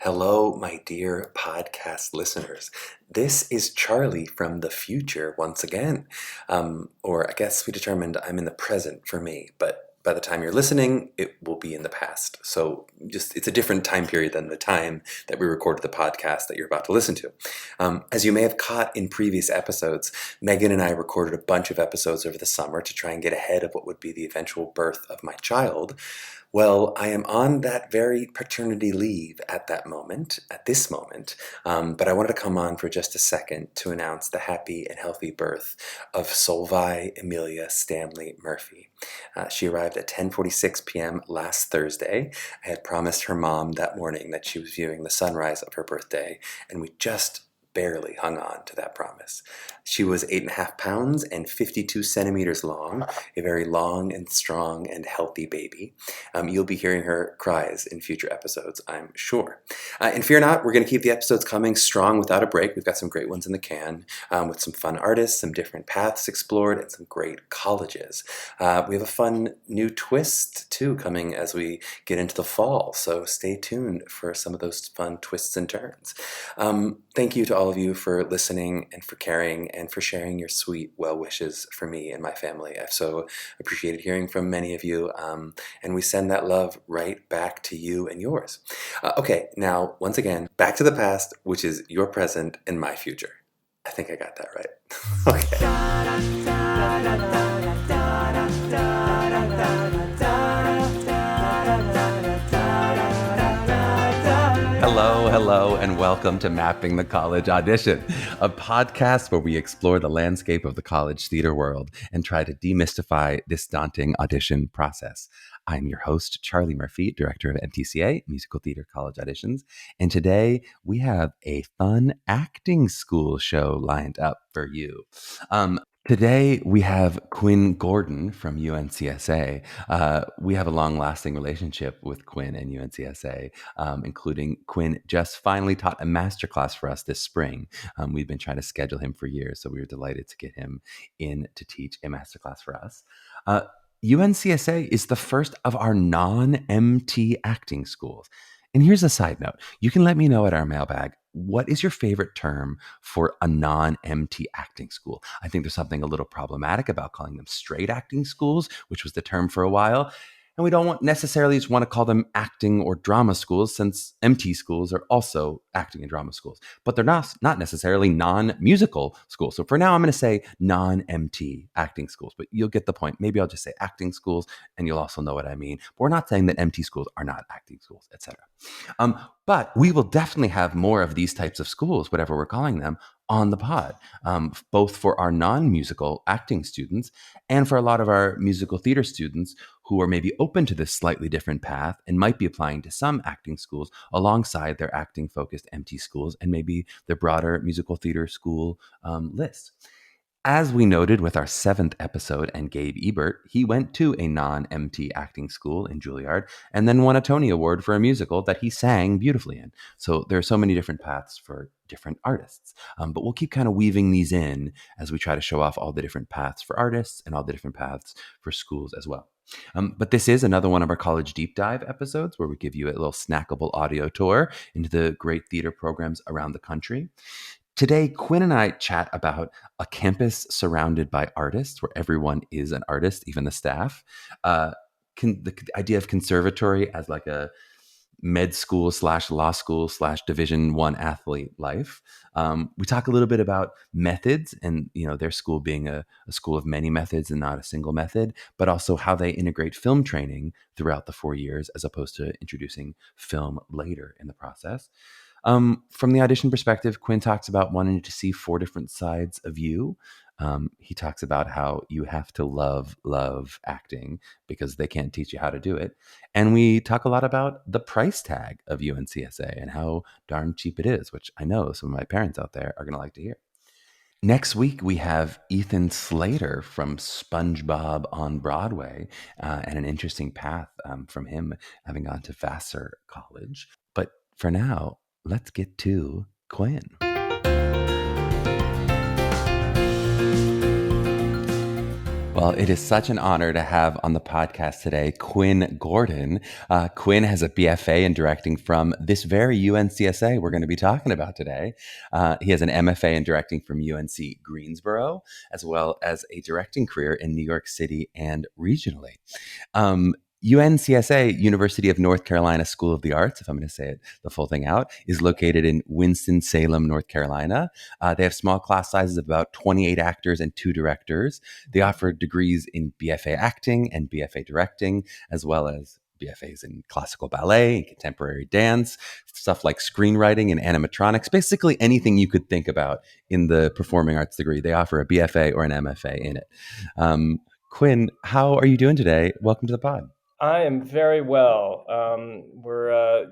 Hello, my dear podcast listeners. This is Charlie from the future once again. Or I guess we determined I'm in the present for me, but by the time you're listening, it will be in the past. So it's a different time period than the time that we recorded the podcast that you're about to listen to. As you may have caught in previous episodes, Meghan and I recorded a bunch of episodes over the summer to try and get ahead of what would be the eventual birth of my child. Well, I am on that very paternity leave at this moment, but I wanted to come on for just a second to announce the happy and healthy birth of Solveig Amelia Stanley Murphy. She arrived at 10:46 p.m. last Thursday. I had promised her mom that morning that she was viewing the sunrise of her birthday, and we just barely hung on to that promise. She was 8.5 pounds and 52 centimeters long, a very long and strong and healthy baby. You'll be hearing her cries in future episodes, I'm sure. And fear not, we're going to keep the episodes coming strong without a break. We've got some great ones in the can with some fun artists, some different paths explored, and some great colleges. We have a fun new twist, too, coming as we get into the fall, so stay tuned for some of those fun twists and turns. Thank you to all of you for listening and for caring and for sharing your sweet well wishes for me and my family. I've so appreciated hearing from many of you, and we send that love right back to you and yours. Okay, now, once again, back to the past, which is your present and my future. I think I got that right. Okay. Hello, and welcome to Mapping the College Audition, a podcast where we explore the landscape of the college theater world and try to demystify this daunting audition process. I'm your host, Charlie Murphy, director of MTCA, Musical Theater College Auditions, and today we have a fun acting school show lined up for you. Today, we have Quinn Gordon from UNCSA. We have a long-lasting relationship with Quinn and UNCSA, including Quinn just finally taught a masterclass for us this spring. We've been trying to schedule him for years, so we were delighted to get him in to teach a masterclass for us. UNCSA is the first of our non-MT acting schools. And here's a side note. You can let me know at our mailbag, what is your favorite term for a non-MT acting school? I think there's something a little problematic about calling them straight acting schools, which was the term for a while. And we don't necessarily just want to call them acting or drama schools, since MT schools are also acting and drama schools. But they're not necessarily non-musical schools. So for now, I'm going to say non-MT acting schools. But you'll get the point. Maybe I'll just say acting schools, and you'll also know what I mean. But we're not saying that MT schools are not acting schools, etc. But we will definitely have more of these types of schools, whatever we're calling them, on the pod, both for our non-musical acting students and for a lot of our musical theater students who are maybe open to this slightly different path and might be applying to some acting schools alongside their acting-focused MT schools and maybe their broader musical theater school list. As we noted with our 7th episode and Gabe Ebert, he went to a non-MT acting school in Juilliard and then won a Tony Award for a musical that he sang beautifully in. So there are so many different paths for different artists. But we'll keep kind of weaving these in as we try to show off all the different paths for artists and all the different paths for schools as well. But this is another one of our college deep dive episodes where we give you a little snackable audio tour into the great theater programs around the country. Today, Quinn and I chat about a campus surrounded by artists where everyone is an artist, even the staff. The idea of conservatory as like a med school / law school / Division I athlete life. We talk a little bit about methods and, their school being a school of many methods and not a single method, but also how they integrate film training throughout the 4 years as opposed to introducing film later in the process. From the audition perspective, Quinn talks about wanting to see 4 different sides of you. He talks about how you have to love acting because they can't teach you how to do it. And we talk a lot about the price tag of UNCSA and how darn cheap it is, which I know some of my parents out there are going to like to hear. Next week, we have Ethan Slater from SpongeBob on Broadway and an interesting path from him having gone to Vassar College. But for now, let's get to Quinn. Well, it is such an honor to have on the podcast today Quinn Gordon. Quinn has a BFA in directing from this very UNCSA we're going to be talking about today. He has an MFA in directing from UNC Greensboro, as well as a directing career in New York City and regionally. UNCSA, University of North Carolina School of the Arts, if I'm going to say it the full thing out, is located in Winston-Salem, North Carolina. They have small class sizes of about 28 actors and 2 directors. They offer degrees in BFA acting and BFA directing, as well as BFAs in classical ballet and contemporary dance, stuff like screenwriting and animatronics, basically anything you could think about in the performing arts degree. They offer a BFA or an MFA in it. Quinn, how are you doing today? Welcome to the pod. I am very well. We're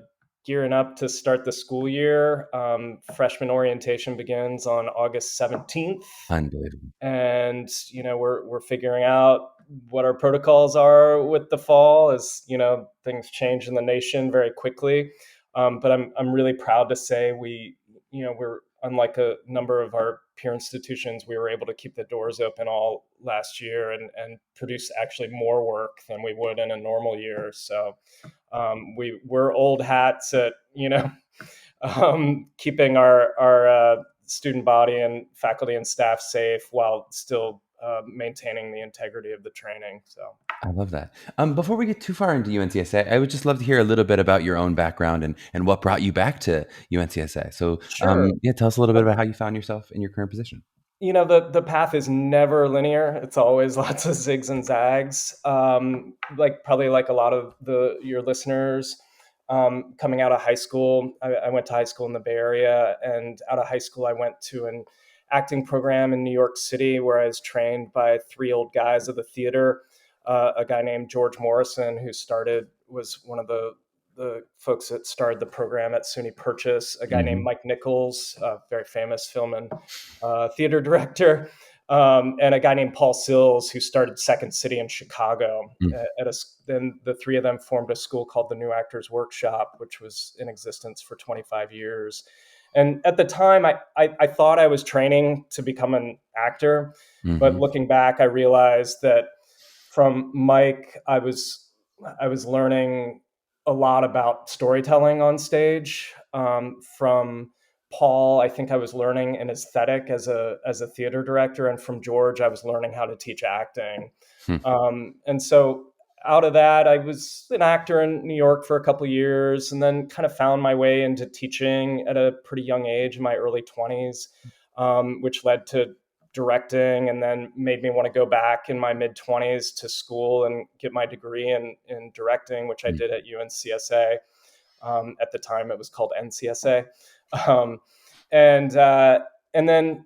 gearing up to start the school year. Freshman orientation begins on August 17th, Unbelievable. and we're figuring out what our protocols are with the fall, as things change in the nation very quickly. But I'm really proud to say we're unlike a number of our peer institutions. We were able to keep the doors open all last year and produce actually more work than we would in a normal year. So we're old hats at keeping our student body and faculty and staff safe while still maintaining the integrity of the training. So I love that. Before we get too far into UNCSA, I would just love to hear a little bit about your own background and what brought you back to UNCSA. So, sure. yeah, tell us a little bit about how you found yourself in your current position. The path is never linear. It's always lots of zigs and zags. Probably like a lot of your listeners, coming out of high school. I went to high school in the Bay Area, and out of high school, I went to an acting program in New York City where I was trained by 3 old guys of the theater. A guy named George Morrison, who was one of the folks that started the program at SUNY Purchase. A guy named Hmm. Mike Nichols, a very famous film and theater director, and a guy named Paul Sills, who started Second City in Chicago. Then the 3 of them formed a school called the New Actors Workshop, which was in existence for 25 years. And at the time, I thought I was training to become an actor, but Hmm. looking back, I realized that from Mike, I was learning a lot about storytelling on stage. From Paul, I think I was learning an aesthetic as a theater director, and from George, I was learning how to teach acting. And so out of that, I was an actor in New York for a couple of years, and then kind of found my way into teaching at a pretty young age, in my early 20s, which led to directing, and then made me want to go back in my mid 20s to school and get my degree in directing, which I did at UNCSA. At the time, it was called NCSA, um, and then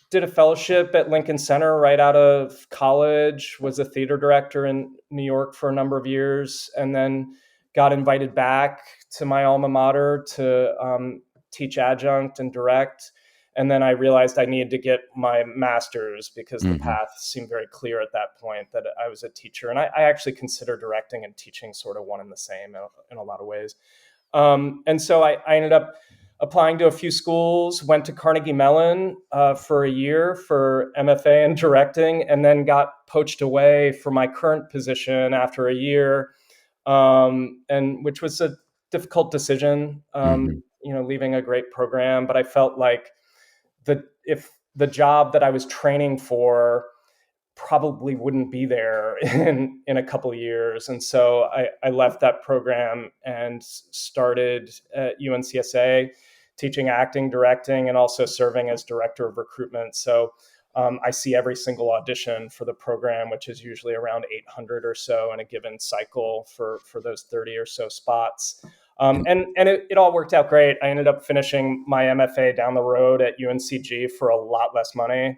did a fellowship at Lincoln Center right out of college. Was a theater director in New York for a number of years, and then got invited back to my alma mater to teach adjunct and direct. And then I realized I needed to get my master's because the Hmm. path seemed very clear at that point that I was a teacher. And I actually consider directing and teaching sort of one and the same in a lot of ways. And so I ended up applying to a few schools, went to Carnegie Mellon for a year for MFA in directing, and then got poached away for my current position after a year, and which was a difficult decision, Hmm. leaving a great program. But I felt like if the job that I was training for probably wouldn't be there in a couple of years. And so I left that program and started at UNCSA teaching acting, directing, and also serving as director of recruitment. So I see every single audition for the program, which is usually around 800 or so in a given cycle for those 30 or so spots. And it all worked out great. I ended up finishing my MFA down the road at UNCG for a lot less money.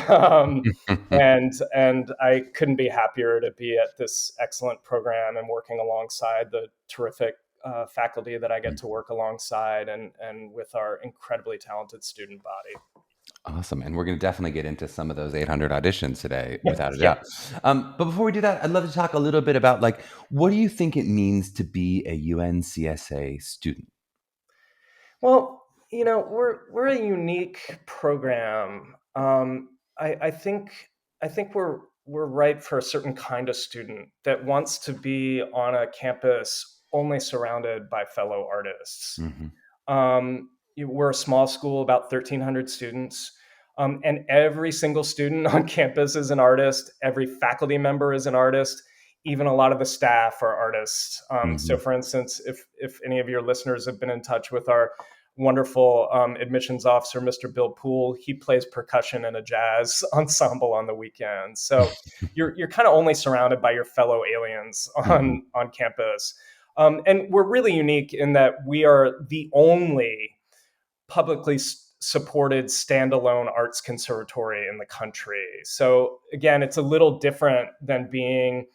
um, and I couldn't be happier to be at this excellent program and working alongside the terrific faculty that I get to work alongside, and with our incredibly talented student body. Awesome. And we're going to definitely get into some of those 800 auditions today, without a Yeah. doubt. But before we do that, I'd love to talk a little bit about like, what do you think it means to be a UNCSA student? Well, we're a unique program. I think we're we're right for a certain kind of student that wants to be on a campus only surrounded by fellow artists. Mm-hmm. We're a small school, about 1,300 students. And every single student on campus is an artist. Every faculty member is an artist. Even a lot of the staff are artists. So, for instance, if any of your listeners have been in touch with our wonderful admissions officer, Mr. Bill Poole, he plays percussion in a jazz ensemble on the weekends. So you're kind of only surrounded by your fellow aliens on campus. And we're really unique in that we are the only publicly supported standalone arts conservatory in the country. So again, it's a little different than being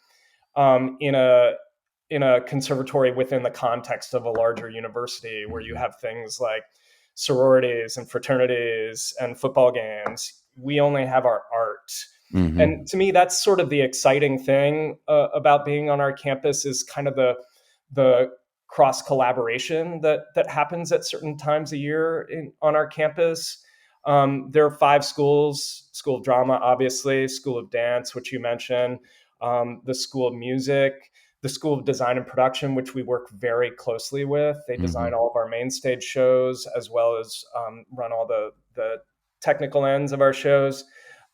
in a conservatory within the context of a larger university where you have things like sororities and fraternities and football games. We only have our art. Mm-hmm. And to me, that's sort of the exciting thing about being on our campus is kind of the cross collaboration that happens at certain times a year on our campus. There are 5 schools: School of Drama, obviously, School of Dance, which you mentioned, the School of Music, the School of Design and Production, which we work very closely with. They design all of our main stage shows, as well as run all the technical ends of our shows.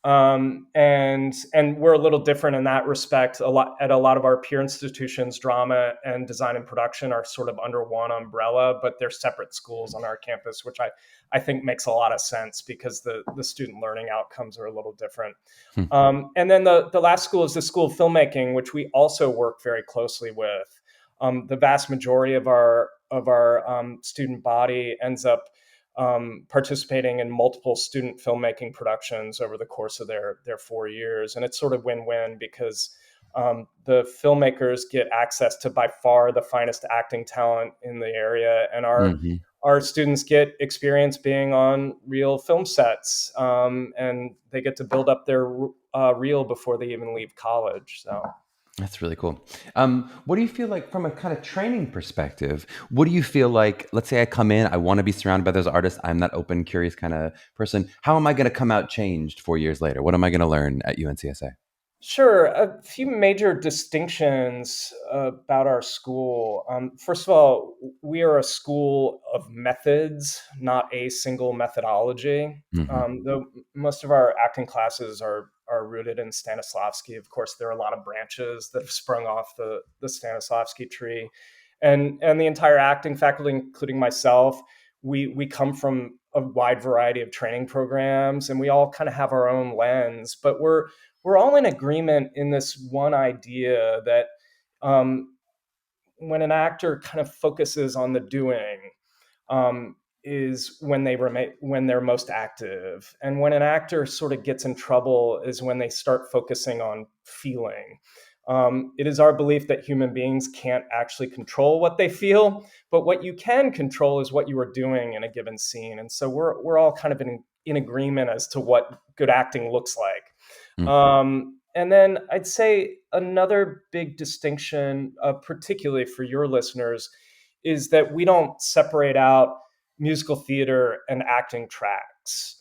And we're a little different in that respect. A lot of our peer institutions, drama and design and production, are sort of under one umbrella, but they're separate schools on our campus, which I think makes a lot of sense because the student learning outcomes are a little different. And then the last school is the School of Filmmaking, which we also work very closely with. The vast majority of our student body ends up participating in multiple student filmmaking productions over the course of their 4 years. And it's sort of win-win because the filmmakers get access to by far the finest acting talent in the area. And our students get experience being on real film sets, and they get to build up their reel before they even leave college. So that's really cool. What do you feel like from a kind of training perspective? What do you feel like, let's say I come in, I want to be surrounded by those artists. I'm that open, curious kind of person. How am I going to come out changed 4 years later? What am I going to learn at UNCSA? Sure. A few major distinctions about our school. First of all, we are a school of methods, not a single methodology. Though most of our acting classes are rooted in Stanislavski. Of course, there are a lot of branches that have sprung off the Stanislavski tree. And the entire acting faculty, including myself, we come from a wide variety of training programs, and we all kind of have our own lens, but we're all in agreement in this one idea that when an actor kind of focuses on the doing, is when they're most active, and when an actor sort of gets in trouble is when they start focusing on feeling. It is our belief that human beings can't actually control what they feel, but what you can control is what you are doing in a given scene. And so we're all kind of in agreement as to what good acting looks like. And then I'd say another big distinction, particularly for your listeners, is that we don't separate out musical theater and acting tracks.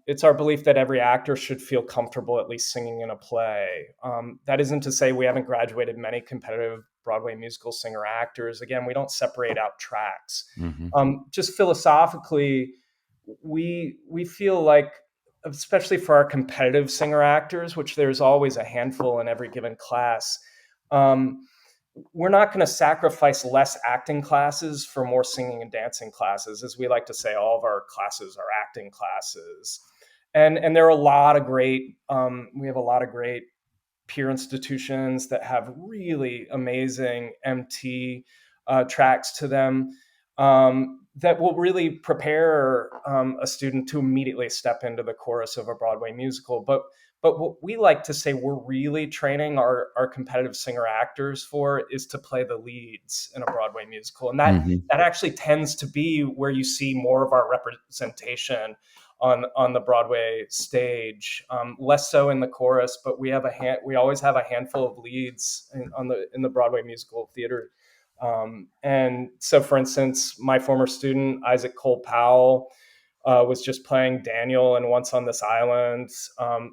It's our belief that every actor should feel comfortable at least singing in a play. That isn't to say we haven't graduated many competitive Broadway musical singer actors. Again, we don't separate out tracks. Just philosophically, we feel like, especially for our competitive singer actors, which there's always a handful in every given class, we're not going to sacrifice less acting classes for more singing and dancing classes. As we like to say, all of our classes are acting classes. And there are a lot of great, we have a lot of great peer institutions that have really amazing MT tracks to them. That will really prepare a student to immediately step into the chorus of a Broadway musical. But what we like to say we're really training our competitive singer actors for is to play the leads in a Broadway musical. And that actually tends to be where you see more of our representation on the Broadway stage. Less so in the chorus, but we always have a handful of leads in the Broadway musical theater. And so, for instance, my former student, Isaac Cole Powell, was just playing Daniel in Once on This Island.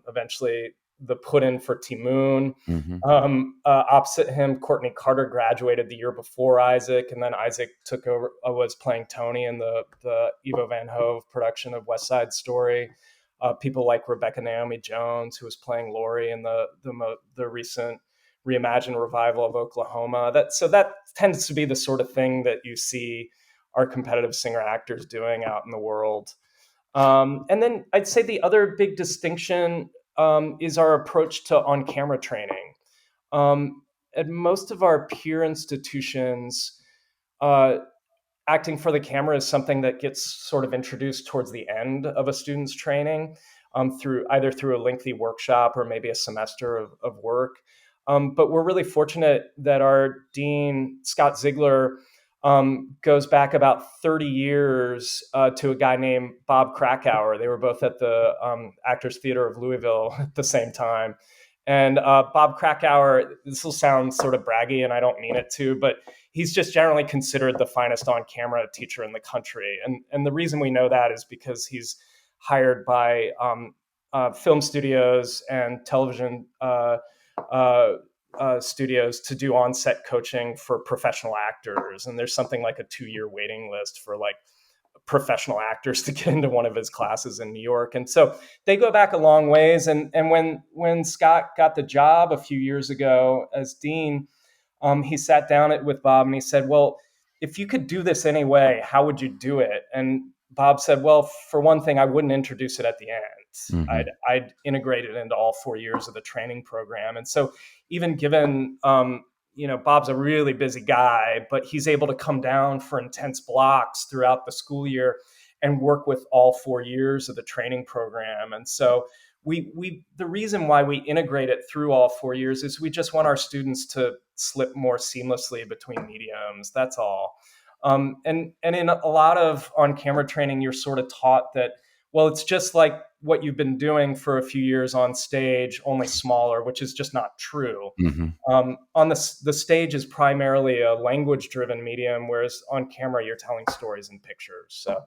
Eventually, the put-in for Timoon. Mm-hmm. Opposite him, Courtney Carter graduated the year before Isaac, and then Isaac took over, was playing Tony in the Ivo Van Hove production of West Side Story. People like Rebecca Naomi Jones, who was playing Laurie in the recent reimagined revival of Oklahoma. That tends to be the sort of thing that you see our competitive singer actors doing out in the world. And then I'd say the other big distinction is our approach to on-camera training. At most of our peer institutions, acting for the camera is something that gets sort of introduced towards the end of a student's training, through a lengthy workshop or maybe a semester of work. But we're really fortunate that our dean, Scott Ziegler, goes back about 30 years to a guy named Bob Krakauer. They were both at the Actors Theater of Louisville at the same time. And Bob Krakauer, this will sound sort of braggy, and I don't mean it to, but he's just generally considered the finest on-camera teacher in the country. And the reason we know that is because he's hired by film studios and television studios to do on-set coaching for professional actors. And there's something like a 2-year waiting list for like professional actors to get into one of his classes in New York. And so they go back a long ways. And when Scott got the job a few years ago as dean, he sat down with Bob and he said, well, if you could do this anyway, how would you do it? And Bob said, well, for one thing, I wouldn't introduce it at the end. Mm-hmm. I'd integrate it into all 4 years of the training program. And so even given, Bob's a really busy guy, but he's able to come down for intense blocks throughout the school year and work with all 4 years of the training program. And so the reason why we integrate it through all 4 years is we just want our students to slip more seamlessly between mediums. That's all. And in a lot of on-camera training, you're sort of taught that, well, it's just like what you've been doing for a few years on stage, only smaller, which is just not true. Mm-hmm. On the stage is primarily a language-driven medium, whereas on camera, you're telling stories and pictures. So,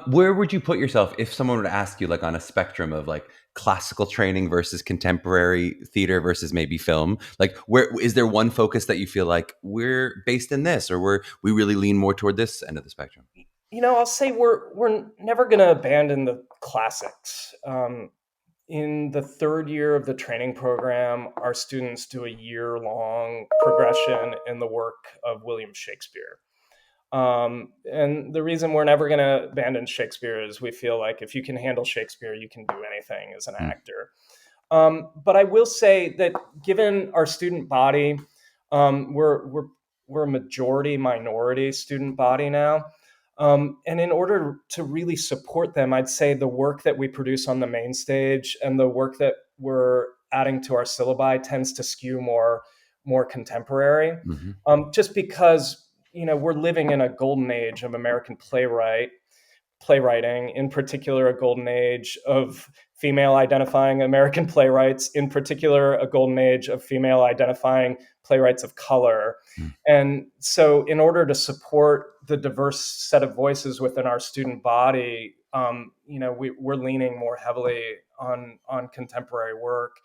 where would you put yourself if someone were to ask you, like on a spectrum of like classical training versus contemporary theater versus maybe film? Like, where is there one focus that you feel like we're based in this, or we really lean more toward this end of the spectrum? I'll say we're never going to abandon the classics. In the third year of the training program, our students do a year-long progression in the work of William Shakespeare. And the reason we're never going to abandon Shakespeare is we feel like if you can handle Shakespeare, you can do anything as an actor. But I will say that given our student body, we're a majority minority student body now. And in order to really support them, I'd say the work that we produce on the main stage and the work that we're adding to our syllabi tends to skew more contemporary. Mm-hmm. Just because, we're living in a golden age of American playwriting, in particular, a golden age of female identifying American playwrights, in particular, a golden age of female identifying playwrights of color. Mm. And so in order to support the diverse set of voices within our student body, we're leaning more heavily on contemporary work.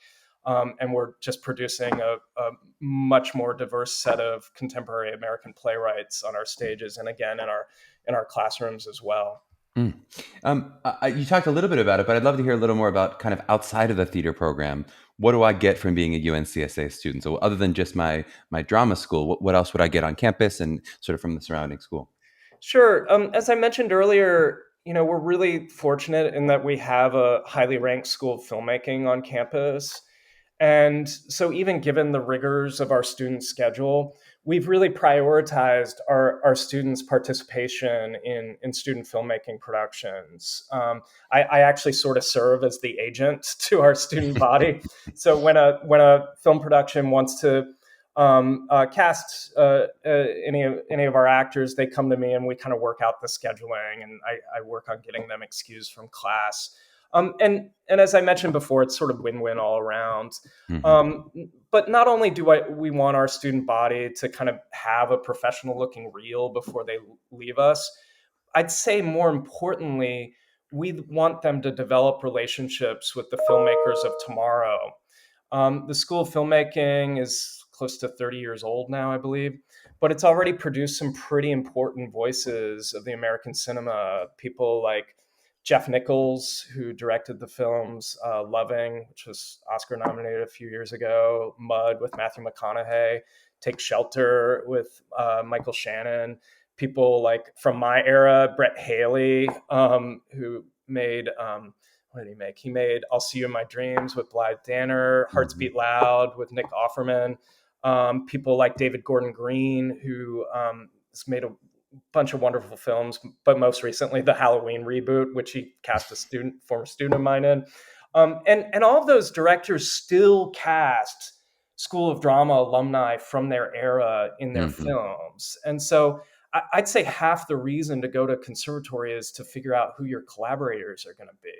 And we're just producing a much more diverse set of contemporary American playwrights on our stages, and again in our classrooms as well. Mm. You talked a little bit about it, but I'd love to hear a little more about kind of outside of the theater program. What do I get from being a UNCSA student? So other than just my drama school, what else would I get on campus and sort of from the surrounding school? Sure. As I mentioned earlier, we're really fortunate in that we have a highly ranked school of filmmaking on campus. And so even given the rigors of our student schedule, we've really prioritized our students' participation in student filmmaking productions. I actually sort of serve as the agent to our student body. So when a film production wants to cast any of our actors, they come to me and we kind of work out the scheduling, and I work on getting them excused from class. And as I mentioned before, it's sort of win-win all around. Mm-hmm. But not only do we want our student body to kind of have a professional looking reel before they leave us, I'd say more importantly, we want them to develop relationships with the filmmakers of tomorrow. The School of Filmmaking is close to 30 years old now, I believe, but it's already produced some pretty important voices of the American cinema. People like Jeff Nichols, who directed the films Loving, which was Oscar nominated a few years ago, Mud with Matthew McConaughey, Take Shelter with Michael Shannon. People like from my era, Brett Haley, who made what did he make? He made I'll See You in My Dreams with Blythe Danner, Hearts Beat Loud with Nick Offerman. People like David Gordon Green, who has made a bunch of wonderful films, but most recently the Halloween reboot, which he cast a former student of mine in. And all of those directors still cast School of Drama alumni from their era in their films. And so I'd say half the reason to go to conservatory is to figure out who your collaborators are going to be.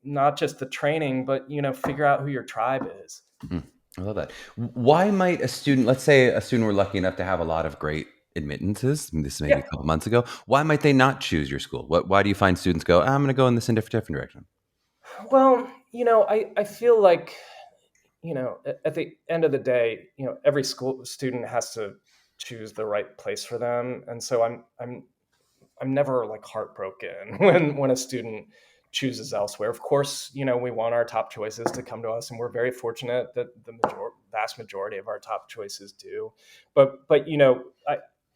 Not just the training, but, figure out who your tribe is. I love that. Why might a student, let's say a student were lucky enough to have a lot of great admittances, this maybe a couple months ago, why might they not choose your school? Why do you find students go, I'm going to go in this different direction? Well, I feel like, at the end of the day, every school student has to choose the right place for them. And so I'm never like heartbroken when a student chooses elsewhere. Of course, we want our top choices to come to us, and we're very fortunate that the vast majority of our top choices do. But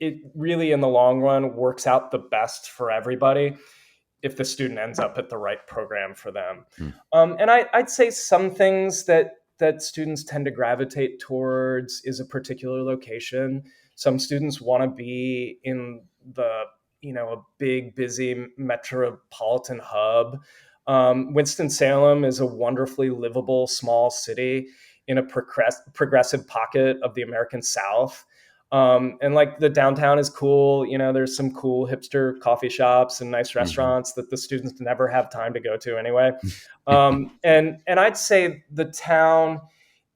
it really, in the long run, works out the best for everybody if the student ends up at the right program for them. And I'd say some things that students tend to gravitate towards is a particular location. Some students want to be in the a big, busy metropolitan hub. Winston-Salem is a wonderfully livable small city in a progressive pocket of the American South. And like the downtown is cool. There's some cool hipster coffee shops and nice restaurants that the students never have time to go to anyway. And I'd say the town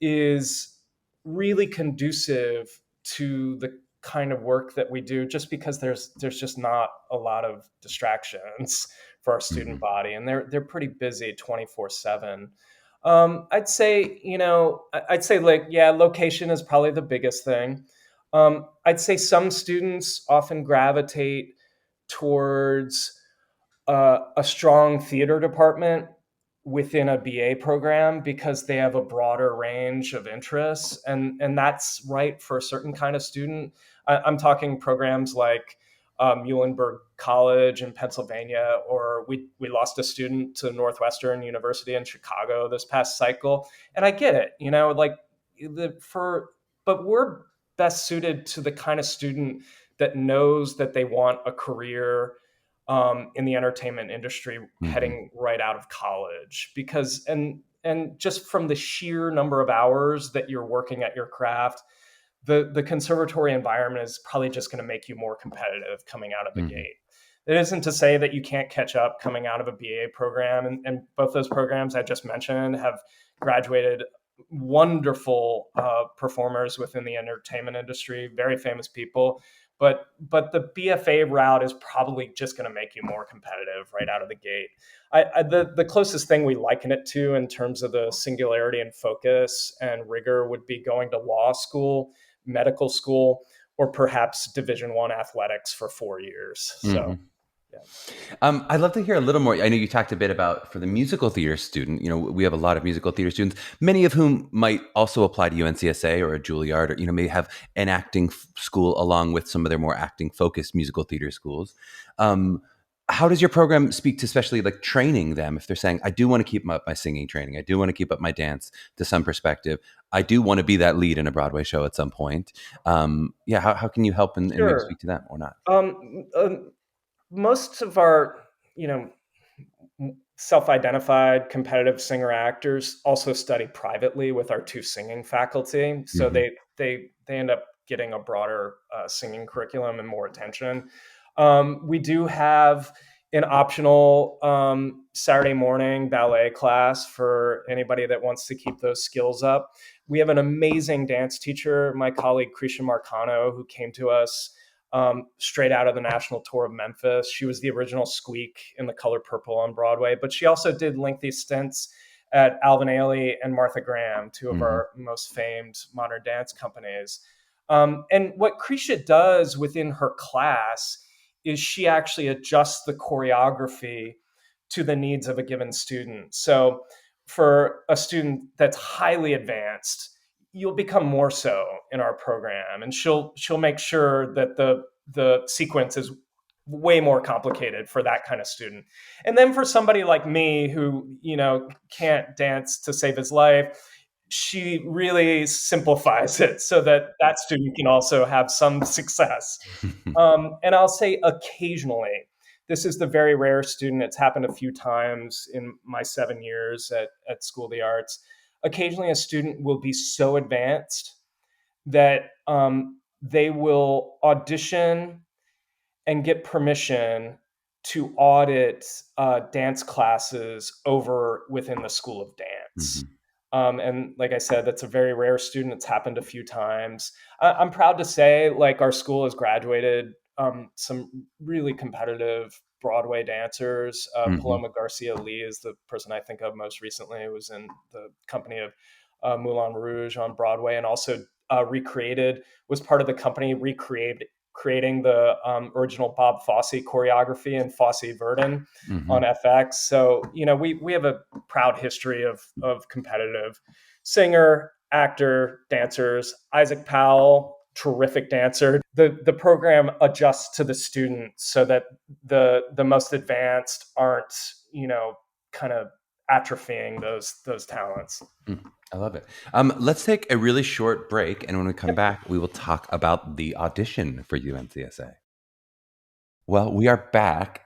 is really conducive to the kind of work that we do, just because there's just not a lot of distractions for our student body, and they're pretty busy 24/7. I'd say location is probably the biggest thing. I'd say some students often gravitate towards a strong theater department within a BA program because they have a broader range of interests, and that's right for a certain kind of student. I'm talking programs like Muhlenberg College in Pennsylvania, or we lost a student to Northwestern University in Chicago this past cycle, and I get it, but we're best suited to the kind of student that knows that they want a career in the entertainment industry heading right out of college, because and just from the sheer number of hours that you're working at your craft, the conservatory environment is probably just going to make you more competitive coming out of the gate. It isn't to say that you can't catch up coming out of a BA program, and both those programs I just mentioned have graduated wonderful performers within the entertainment industry, very famous people. But the BFA route is probably just going to make you more competitive right out of the gate. The closest thing we liken it to in terms of the singularity and focus and rigor would be going to law school, medical school, or perhaps Division I athletics for 4 years. So. Yeah. I'd love to hear a little more. I know you talked a bit about for the musical theater student, we have a lot of musical theater students, many of whom might also apply to UNCSA or a Juilliard, or, may have an acting school along with some of their more acting focused musical theater schools. How does your program speak to especially like training them if they're saying, I do want to keep up my singing training, I do want to keep up my dance to some perspective, I do want to be that lead in a Broadway show at some point. How can you help and maybe speak to that or not? Most of our, self-identified competitive singer actors also study privately with our 2 singing faculty. So they end up getting a broader singing curriculum and more attention. We do have an optional Saturday morning ballet class for anybody that wants to keep those skills up. We have an amazing dance teacher, my colleague Krisha Marcano, who came to us straight out of the national tour of Memphis. She was the original Squeak in The Color Purple on Broadway, but she also did lengthy stints at Alvin Ailey and Martha Graham, two of our most famed modern dance companies. And what Krisha does within her class is she actually adjusts the choreography to the needs of a given student. So for a student that's highly advanced, you'll become more so in our program, and she'll make sure that the sequence is way more complicated for that kind of student. And then for somebody like me who, can't dance to save his life, she really simplifies it so that that student can also have some success. And I'll say occasionally, this is the very rare student. It's happened a few times in my 7 years at School of the Arts. Occasionally, a student will be so advanced that they will audition and get permission to audit dance classes over within the School of Dance. And like I said, that's a very rare student. It's happened a few times. I'm proud to say, our school has graduated some really competitive Broadway dancers. Paloma Garcia Lee is the person I think of most recently. It was in the company of Moulin Rouge on Broadway, and also was part of the company creating the original Bob Fosse choreography and Fosse Verdon on FX. So, we have a proud history of competitive singer, actor, dancers. Isaac Powell, terrific dancer. The program adjusts to the students so that the most advanced aren't, kind of atrophying those talents. I love it. Let's take a really short break, and when we come back, we will talk about the audition for UMCSA. Well, we are back.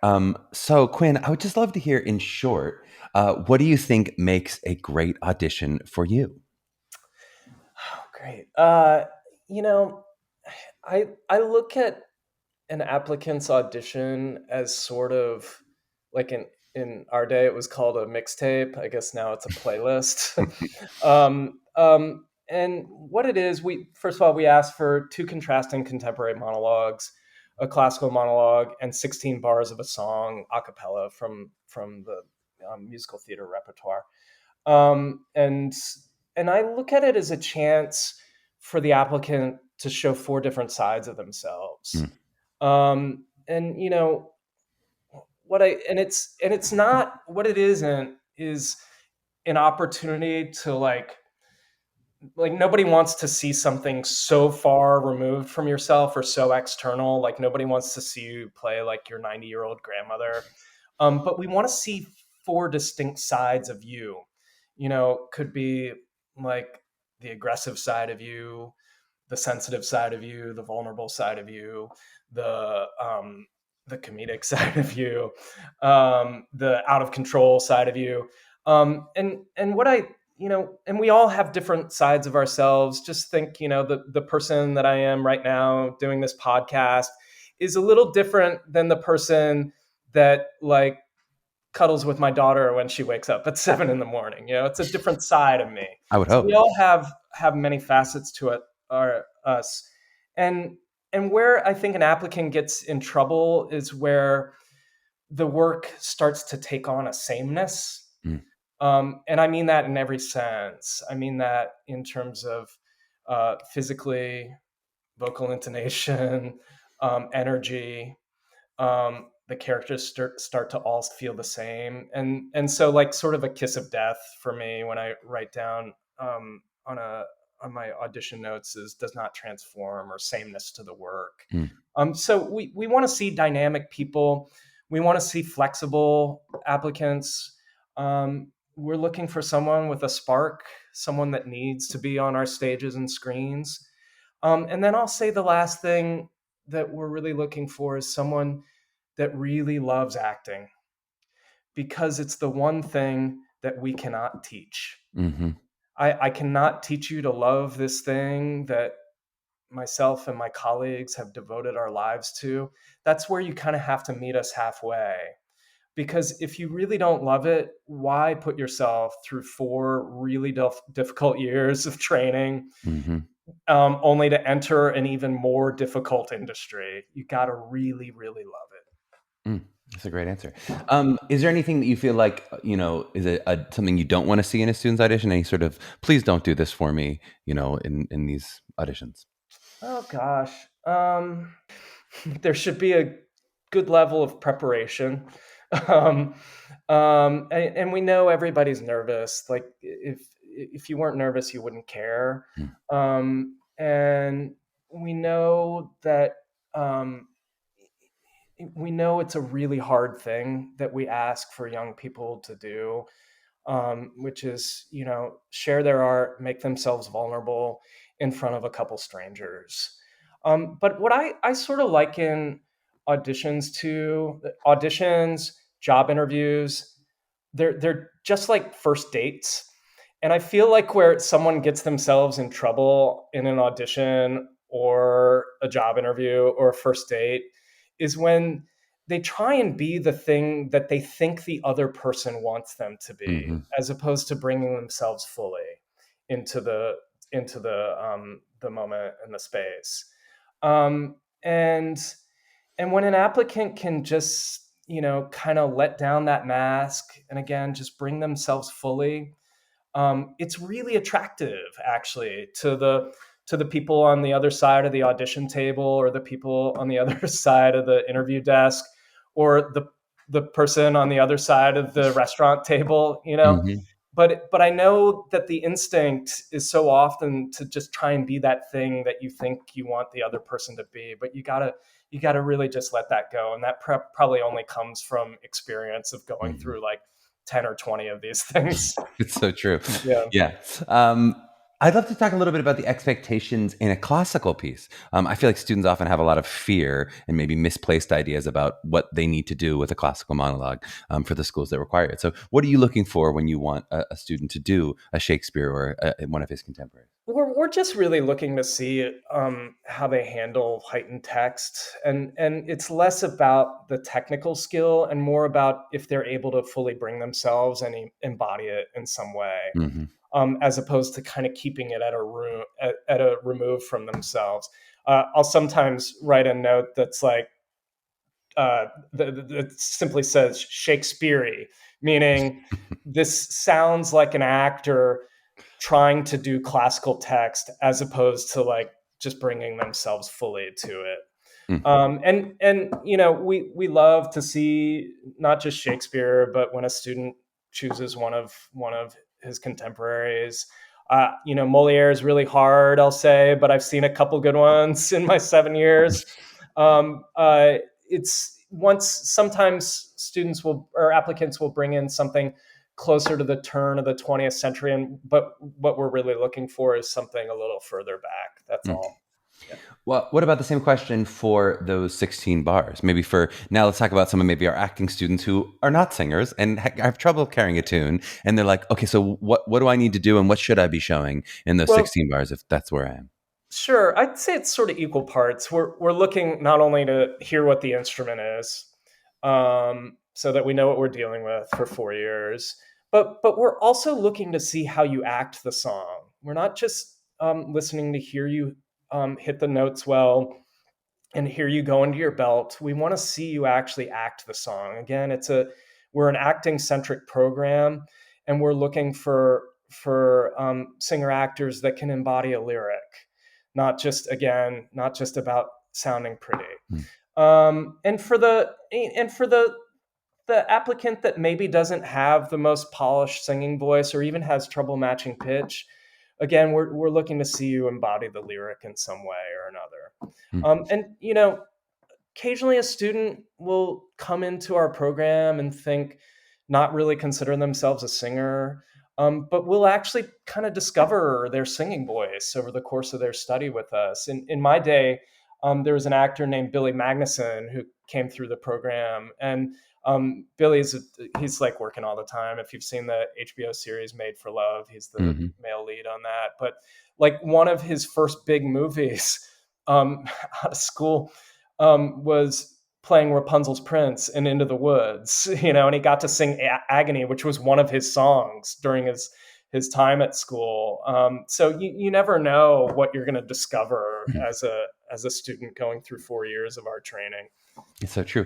So, Quinn, I would just love to hear in short, what do you think makes a great audition for you? Oh, great. I look at an applicant's audition as sort of like in our day, it was called a mixtape. I guess now it's a playlist. And what it is, first of all, we asked for 2 contrasting contemporary monologues, a classical monologue, and 16 bars of a song a cappella from the musical theater repertoire. And I look at it as a chance for the applicant to show 4 different sides of themselves. And it's not, what it isn't is an opportunity to like nobody wants to see something so far removed from yourself or so external. Like nobody wants to see you play like your 90-year-old grandmother. But we want to see 4 distinct sides of you. Could be like the aggressive side of you, the sensitive side of you, the vulnerable side of you, the comedic side of you, the out of control side of you. And what and we all have different sides of ourselves. Just think, the person that I am right now doing this podcast is a little different than the person that cuddles with my daughter when she wakes up at 7 a.m. It's a different side of me. I would So hope. we all have many facets to it, us. And where I think an applicant gets in trouble is where the work starts to take on a sameness. And I mean that in every sense. I mean that in terms of physically, vocal intonation, energy. The characters start to all feel the same. And so sort of a kiss of death for me when I write down on my audition notes is does not transform or sameness to the work. So we want to see dynamic people. We want to see flexible applicants. We're looking for someone with a spark, someone that needs to be on our stages and screens. And then I'll say the last thing that we're really looking for is someone that really loves acting, because it's the one thing that we cannot teach. I cannot teach you to love this thing that myself and my colleagues have devoted our lives to. That's where you kind of have to meet us halfway. Because if you really don't love it, why put yourself through 4 really difficult years of training only to enter an even more difficult industry. You got to really, really love it. That's a great answer. Is there anything that you feel like, is it something you don't want to see in a student's audition? Any sort of, please don't do this for me, in these auditions? Oh gosh. There should be a good level of preparation. um, and we know everybody's nervous. Like if you weren't nervous, you wouldn't care. Mm. And we know that we know it's a really hard thing that we ask for young people to do, which is, share their art, make themselves vulnerable in front of a couple strangers. But what I sort of liken auditions, job interviews, they're just like first dates. And I feel like where someone gets themselves in trouble in an audition or a job interview or a first date is when they try and be the thing that they think the other person wants them to be, Mm-hmm. as opposed to bringing themselves fully into the moment and the space. Um, and and when an applicant can just kind of let down that mask and again just bring themselves fully, it's really attractive actually to the people on the other side of the audition table or the people on the other side of the interview desk or the person on the other side of the restaurant table. Mm-hmm. But I know that the instinct is so often to just try and be that thing that you think you want the other person to be, but you gotta really just let that go, and that probably only comes from experience of going Mm-hmm. through like 10 or 20 of these things. It's so true. Yeah. Yeah. I'd love to talk a little bit about the expectations in a classical piece. I feel like students often have a lot of fear and maybe misplaced ideas about what they need to do with a classical monologue for the schools that require it. So, what are you looking for when you want a student to do a Shakespeare or one of his contemporaries? We're just really looking to see how they handle heightened text, and it's less about the technical skill and more about if they're able to fully bring themselves and embody it in some way, Mm-hmm. as opposed to kind of keeping it at a remove from themselves. I'll sometimes write a note that's like that simply says Shakespeare, meaning this sounds like an actor trying to do classical text as opposed to like just bringing themselves fully to it. And we love to see not just Shakespeare, but when a student chooses one of his contemporaries. Moliere is really hard, I'll say, but I've seen a couple good ones in my 7 years. It's once sometimes students will or applicants will bring in something closer to the turn of the 20th century, but what we're really looking for is something a little further back. That's Mm. all. Yeah. Well, what about the same question for those 16 bars? Maybe for now, let's talk about some of maybe our acting students who are not singers and have trouble carrying a tune. And they're like, okay, so what do I need to do and what should I be showing in those Well, 16 bars if that's where I am? sure. I'd say it's sort of equal parts. We're looking not only to hear what the instrument is, so that we know what we're dealing with for 4 years, but we're also looking to see how you act the song. We're not just listening to hear you hit the notes well and hear you go into your belt. We want to see you actually act the song. Again, we're an acting centric program, and we're looking for singer actors that can embody a lyric, not just about sounding pretty. Mm. And for the applicant that maybe doesn't have the most polished singing voice or even has trouble matching pitch, again, we're looking to see you embody the lyric in some way or another. Mm. And occasionally a student will come into our program and not really consider themselves a singer, but we'll actually kind of discover their singing voice over the course of their study with us. In my day, there was an actor named Billy Magnuson who came through the program, and he's like working all the time. If you've seen the HBO series Made for Love, he's the Mm-hmm. male lead on that. But like one of his first big movies out of school was playing Rapunzel's Prince in Into the Woods, and he got to sing Agony, which was one of his songs during his his time at school. So you never know what you're going to discover as a student going through 4 years of our training. It's so true.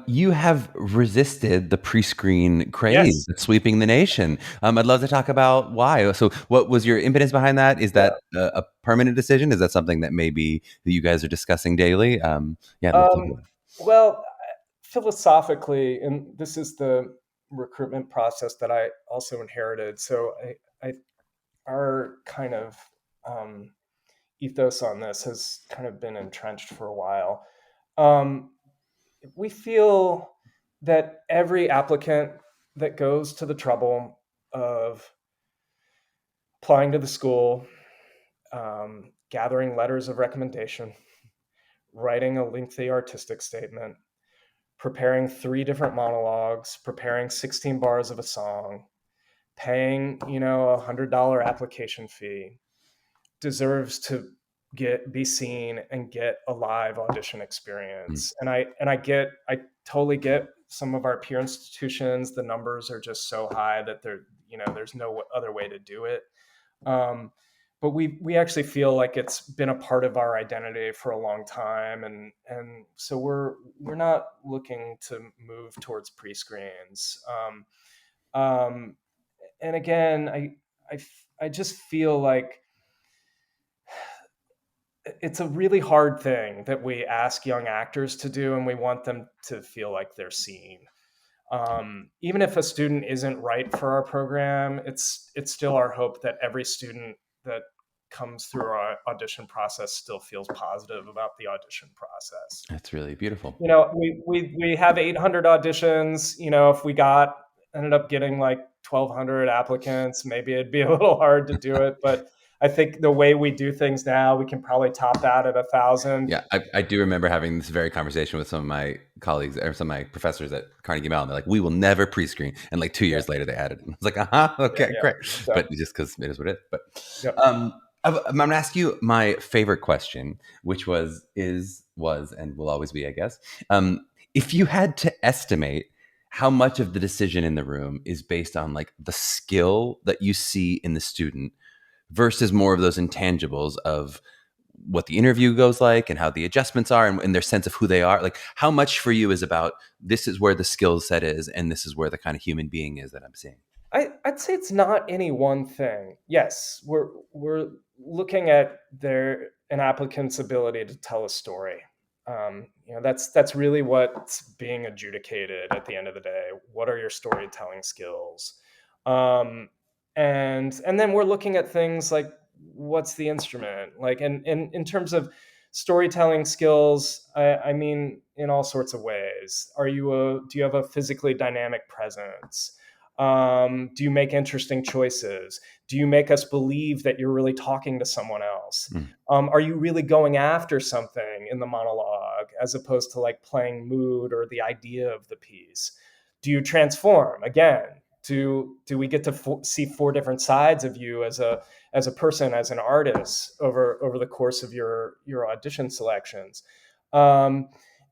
You have resisted the pre-screen craze Yes. that's sweeping the nation. I'd love to talk about why. So, what was your impetus behind that? Is that a permanent decision? Is that something that maybe that you guys are discussing daily? Yeah, I'd love to hear that. Well, philosophically, and this is the recruitment process that I also inherited. So our kind of ethos on this has kind of been entrenched for a while. We feel that every applicant that goes to the trouble of applying to the school, gathering letters of recommendation, writing a lengthy artistic statement, preparing 3 different monologues, preparing 16 bars of a song, paying, $100 application fee, deserves to be seen and get a live audition experience. And I totally get some of our peer institutions, the numbers are just so high that there's no other way to do it. But we actually feel like it's been a part of our identity for a long time, and so we're not looking to move towards pre-screens. And again, I just feel like it's a really hard thing that we ask young actors to do, and we want them to feel like they're seen. Even if a student isn't right for our program, it's still our hope that every student that comes through our audition process still feels positive about the audition process. That's really beautiful. We have 800 auditions. If we ended up getting like 1,200 applicants, maybe it'd be a little hard to do it, but I think the way we do things now, we can probably top that at 1,000. Yeah, I do remember having this very conversation with some of my colleagues or some of my professors at Carnegie Mellon. They're like, "We will never pre-screen," and like 2 years later, they added it. I was like, okay, great." So, but just because it is what it is. But I'm going to ask you my favorite question, which was, and will always be, I guess, if you had to estimate how much of the decision in the room is based on like the skill that you see in the student versus more of those intangibles of what the interview goes like and how the adjustments are and their sense of who they are. Like, how much for you is about this is where the skill set is and this is where the kind of human being is that I'm seeing? I'd say it's not any one thing. Yes, we're looking at an applicant's ability to tell a story. That's really what's being adjudicated at the end of the day. What are your storytelling skills? And then we're looking at things like, what's the instrument like, and in terms of storytelling skills, I mean in all sorts of ways. Do you have a physically dynamic presence? Do you make interesting choices? Do you make us believe that you're really talking to someone else? Are you really going after something in the monologue as opposed to like playing mood or the idea of the piece? Do you transform? Again, do we get to see 4 different sides of you as a person, as an artist over the course of your audition selections?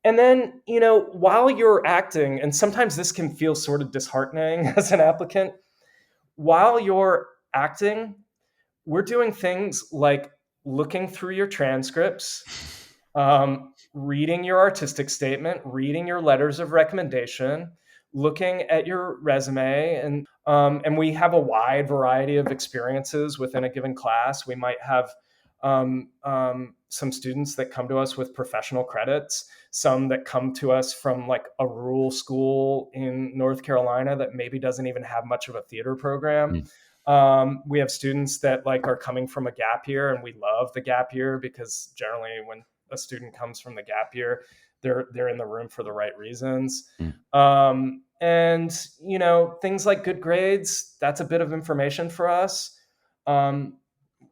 And then, while you're acting, and sometimes this can feel sort of disheartening as an applicant, while you're acting, we're doing things like looking through your transcripts, reading your artistic statement, reading your letters of recommendation, looking at your resume, and we have a wide variety of experiences within a given class. We might have some students that come to us with professional credits, some that come to us from like a rural school in North Carolina that maybe doesn't even have much of a theater program. We have students that like are coming from a gap year, and we love the gap year because generally when a student comes from the gap year, they're in the room for the right reasons. And things like good grades, that's a bit of information for us.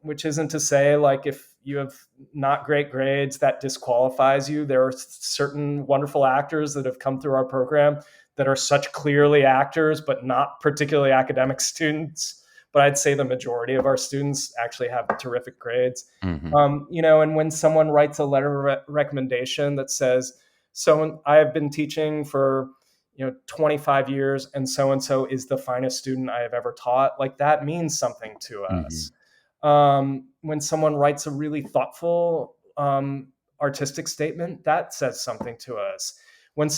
Which isn't to say like if you have not great grades, that disqualifies you. There are certain wonderful actors that have come through our program that are such clearly actors, but not particularly academic students. But I'd say the majority of our students actually have terrific grades. And when someone writes a letter of recommendation that says, I have been teaching for 25 years, and so is the finest student I have ever taught. Like, that means something to us. When someone writes a really thoughtful artistic statement, that says something to us. When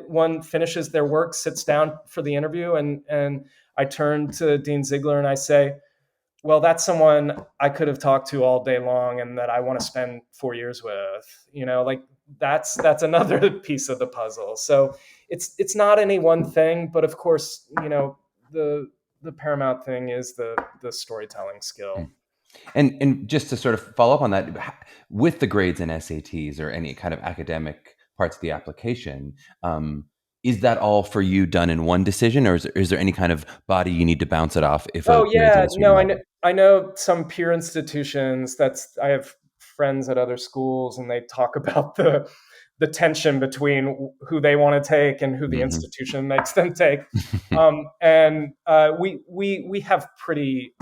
one finishes their work, sits down for the interview, and I turn to Dean Ziegler and I say, well, that's someone I could have talked to all day long and that I want to spend 4 years with, like that's another piece of the puzzle. So it's not any one thing, but of course, the paramount thing is the storytelling skill. And just to sort of follow up on that, with the grades and SATs or any kind of academic parts of the application, is that all for you done in one decision, or is there any kind of body you need to bounce it off if a Oh grade's at yeah, a certain no, level? I know some peer institutions. I have friends at other schools, and they talk about the tension between who they want to take and who the Hmm. institution makes them take. And we have pretty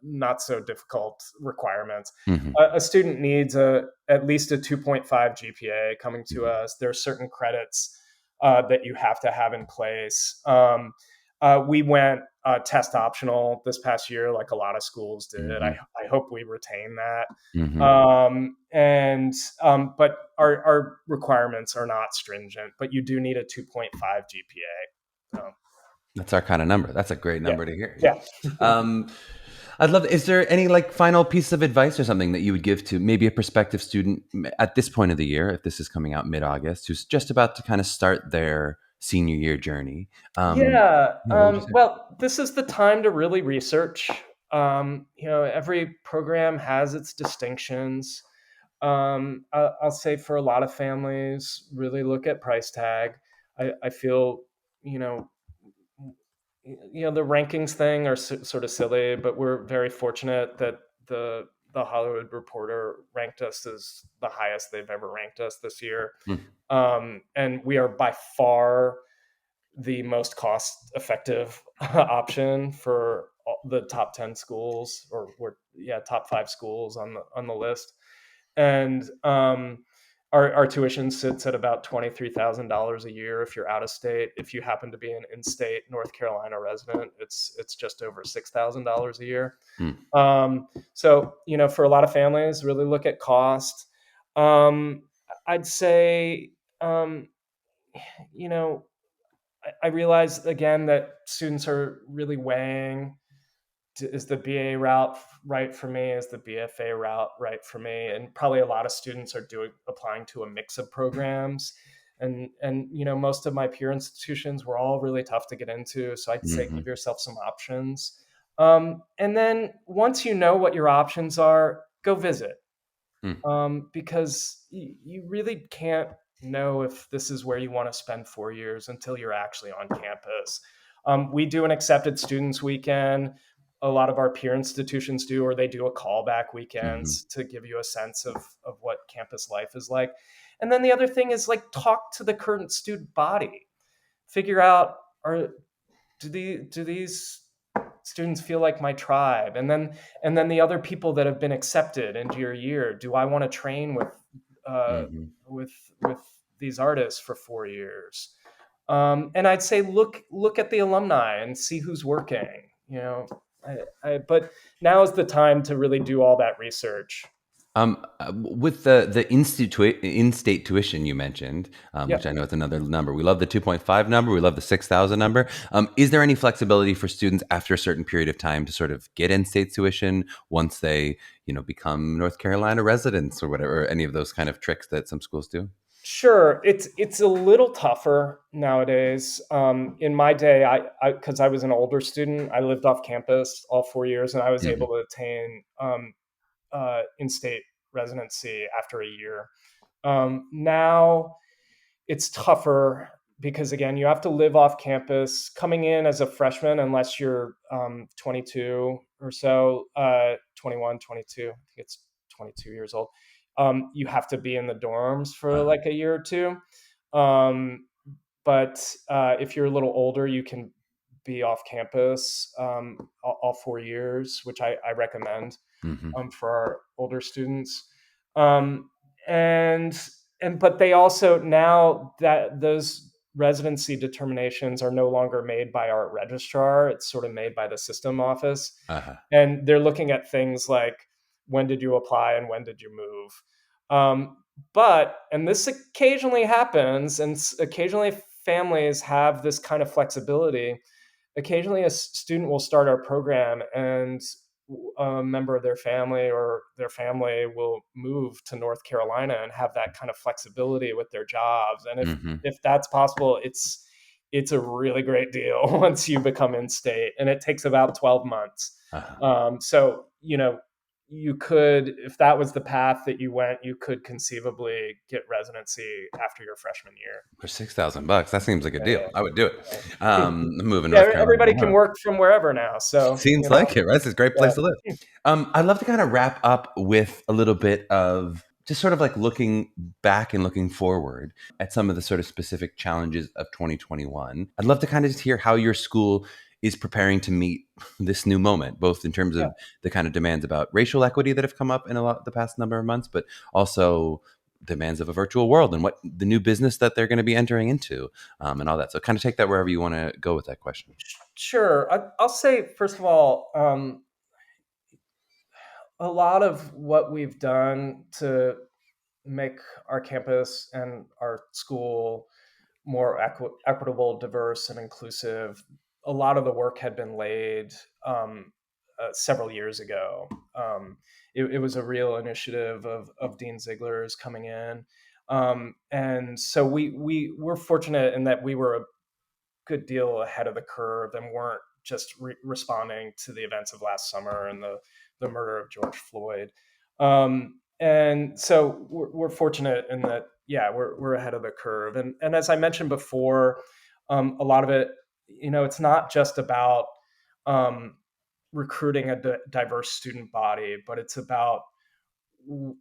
not so difficult requirements. Hmm. A student needs at least a 2.5 GPA coming to Hmm. us. There are certain credits that you have to have in place. We went test optional this past year, like a lot of schools did. Hmm. I hope we retain that. Hmm. And but our requirements are not stringent, but you do need a 2.5 GPA. That's our kind of number. That's a great Yeah, number to hear. yeah. Um, I'd love. Is there any like final piece of advice or something that you would give to maybe a prospective student at this point of the year, if this is coming out mid-August, who's just about to kind of start their senior year journey? Yeah. What would you say? Well, this is the time to really research. Every program has its distinctions. I'll say for a lot of families, really look at price tag. I feel, you know, the rankings thing are sort of silly, but we're very fortunate that the Hollywood Reporter ranked us as the highest they've ever ranked us this year, Mm, and we are by far the most cost effective option for the top 10 schools, or top 5 schools on the list. And our tuition sits at about $23,000 a year if you're out of state. If you happen to be an in-state North Carolina resident, it's just over $6,000 a year. mm, So for a lot of families, really look at cost. um, I'd say, you know I realize again that students are really weighing, is the BA route right for me? Is the BFA route right for me? And probably a lot of students are applying to a mix of programs. And most of my peer institutions were all really tough to get into. So I'd say mhm, give yourself some options. And then once you know what your options are, go visit, mm, because you really can't know if this is where you want to spend 4 years until you're actually on campus. We do an accepted students weekend. A lot of our peer institutions do, or they do a callback mhm, weekends to give you a sense of what campus life is like. And then the other thing is, like, talk to the current student body. Figure out, do these students feel like my tribe? And then the other people that have been accepted into your year, do I want to train uh, mhm. with these artists for 4 years? And I'd say look at the alumni and see who's working. But now is the time to really do all that research. With the in-state tuition you mentioned, which Yep. I know is another number. We love the 2.5 number. We love the 6,000 number. Is there any flexibility for students after a certain period of time to sort of get in-state tuition once they, become North Carolina residents or whatever, or any of those kind of tricks that some schools do? Sure, it's a little tougher nowadays. In my day, I because I was an older student, I lived off campus all 4 years, and I was able Hmm. to attain in-state residency after a year. Now it's tougher because, again, you have to live off campus coming in as a freshman, unless you're 22 or so, 21, 22. I think it's 22 years old. You have to be in the dorms for Uh, like a year or two. Um, but if you're a little older, you can be off campus all 4 years, which I recommend mhm. for our older students. And but they also, now that those residency determinations are no longer made by our registrar, it's sort of made by the system office. Uh-huh. And they're looking at things like, when did you apply and when did you move? And this occasionally happens, and occasionally families have this kind of flexibility. Occasionally a student will start our program, and a member of their family or their family will move to North Carolina and have that kind of flexibility with their jobs. And Mm-hmm. if that's possible, it's a really great deal once you become in state, and it takes about 12 months. Uh-huh. So, you could, if that was the path that you went, you could conceivably get residency after your freshman year. For $6,000, that seems like a deal. Yeah, I would do it. yeah. Moving to Yeah, North Carolina everybody can tomorrow. work from wherever now. So, Seems like it, right? It's a great place to live. yeah. I'd love to kind of wrap up with a little bit of just sort of like looking back and looking forward at some of the sort of specific challenges of 2021. I'd love to kind of just hear how your school is preparing to meet this new moment, both in terms Yeah. of the kind of demands about racial equity that have come up in a lot the past number of months, but also demands of a virtual world and what the new business that they're going to be entering into, and all that. So kind of take that wherever you want to go with that question. Sure. I'll say, first of all, a lot of what we've done to make our campus and our school more equitable, diverse, and inclusive, a lot of the work had been laid several years ago. It was a real initiative of Dean Ziegler's coming in. And so we were fortunate in that we were a good deal ahead of the curve and weren't just responding to the events of last summer and the murder of George Floyd. And so we're fortunate in that, yeah, we're ahead of the curve. And as I mentioned before, a lot of it, it's not just about recruiting a diverse student body, but it's about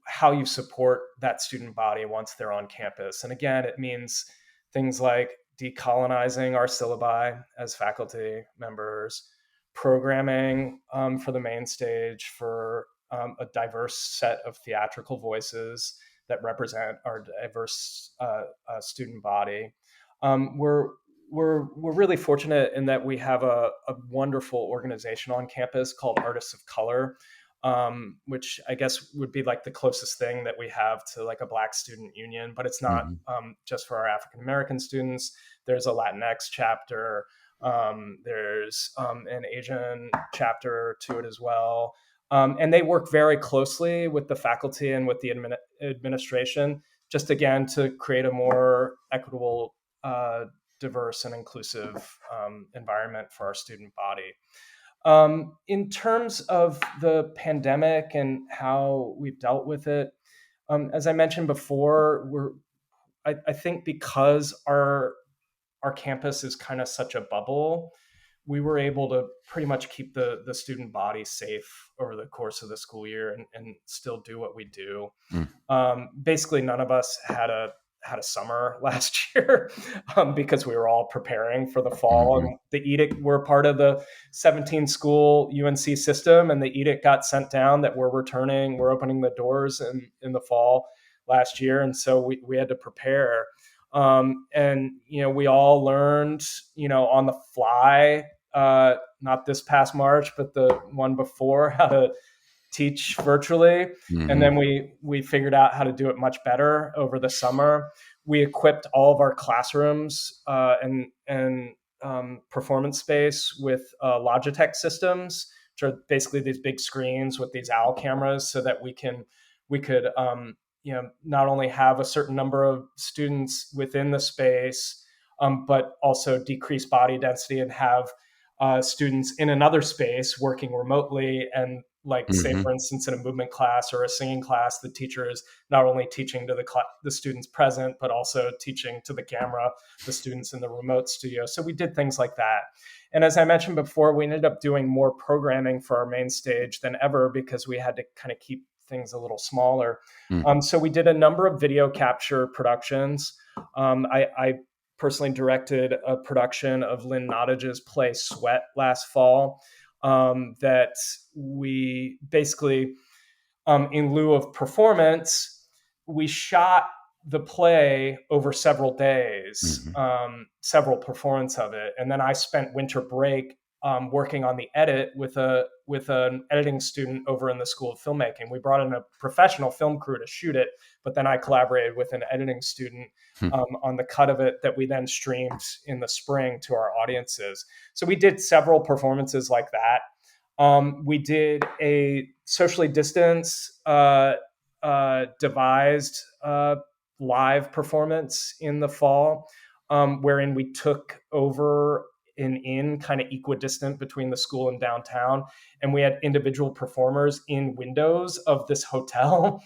how you support that student body once they're on campus. And again, it means things like decolonizing our syllabi as faculty members, programming for the main stage for a diverse set of theatrical voices that represent our diverse student body. We're really fortunate in that we have a wonderful organization on campus called Artists of Color, which I guess would be like the closest thing that we have to like a Black student union, but it's not Mm-hmm. just for our African American students. There's a Latinx chapter. There's an Asian chapter to it as well. And they work very closely with the faculty and with the administration, just again to create a more equitable, diverse, and inclusive environment for our student body. In terms of the pandemic and how we've dealt with it, as I mentioned before, I think because our campus is kind of such a bubble, we were able to pretty much keep the student body safe over the course of the school year and still do what we do. Basically, none of us had a summer last year because we were all preparing for the fall. Mm-hmm. And the edict, we're part of the 17 school UNC system, and the edict got sent down that we're opening the doors in the fall last year. And so we had to prepare. And, we all learned, on the fly, not this past March, but the one before, how to teach virtually. And Mm-hmm. then we figured out how to do it much better over the summer. We equipped all of our classrooms and performance space with Logitech systems, which are basically these big screens with these owl cameras, so that we could not only have a certain number of students within the space, but also decrease body density and have students in another space working remotely. And like, say, Mm-hmm. for instance, in a movement class or a singing class, the teacher is not only teaching to the students present, but also teaching to the camera, the students in the remote studio. So we did things like that. And as I mentioned before, we ended up doing more programming for our main stage than ever because we had to kind of keep things a little smaller. Mm-hmm. So we did a number of video capture productions. I personally directed a production of Lynn Nottage's play Sweat last fall, that we basically, in lieu of performance, we shot the play over several days, Mm-hmm. several performances of it, and then I spent winter break working on the edit with an editing student over in the School of Filmmaking. We brought in a professional film crew to shoot it, but then I collaborated with an editing student on the cut of it that we then streamed in the spring to our audiences. So we did several performances like that. We did a socially distanced, devised live performance in the fall, wherein we took over an inn kind of equidistant between the school and downtown, and we had individual performers in windows of this hotel